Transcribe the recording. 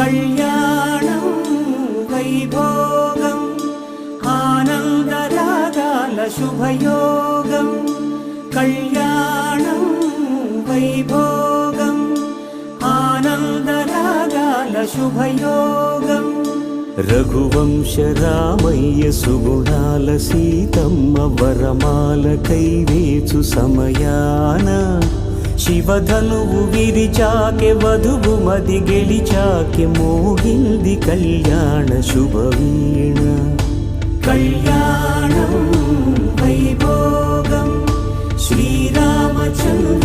కళ్యాణం వైభోగం ఆనందరాగాల శుభయోగం కళ్యాణం వైభోగం ఆనందరాగాల శుభయోగం రఘువంశ రామయ్య సుగుణాల సీతమ్మ వరమాల కైవేచు సమయాన శివధనువు విరిచాకె వధువు మది గెలిచాకె మోగింది కళ్యాణ శుభవీణ కళ్యాణం వైభోగం శ్రీరామచంద్ర